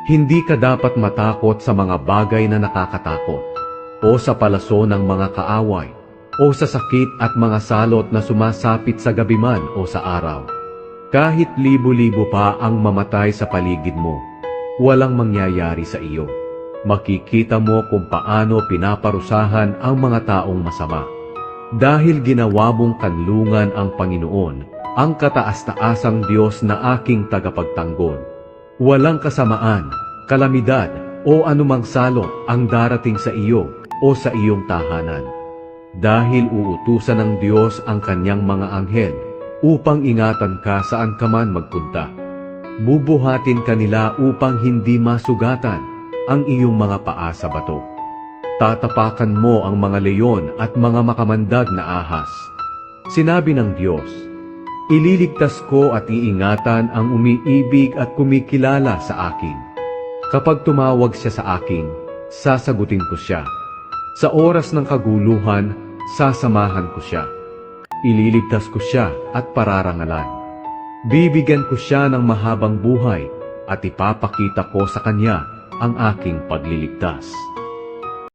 Hindi ka dapat matakot sa mga bagay na nakakatakot, o sa palaso ng mga kaaway, o sa sakit at mga salot na sumasapit sa gabi man o sa araw. Kahit libo-libo pa ang mamatay sa paligid mo, walang mangyayari sa iyo. Makikita mo kung paano pinaparusahan ang mga taong masama. Dahil ginawa mong kanlungan ang Panginoon, ang kataas-taasang Diyos na aking tagapagtanggol. Walang kasamaan, kalamidad, o anumang salot ang darating sa iyo o sa iyong tahanan. Dahil uutusan ng Diyos ang kanyang mga anghel upang ingatan ka saan ka man magpunta. Bubuhatin ka nila upang hindi masugatan ang iyong mga paa sa bato. Tatapakan mo ang mga leyon at mga makamandag na ahas. Sinabi ng Diyos, ililigtas ko at iingatan ang umiibig at kumikilala sa akin. Kapag tumawag siya sa akin, sasagutin ko siya. Sa oras ng kaguluhan, sasamahan ko siya. Ililigtas ko siya at pararangalan. Bibigyan ko siya ng mahabang buhay at ipapakita ko sa kanya ang aking pagliligtas.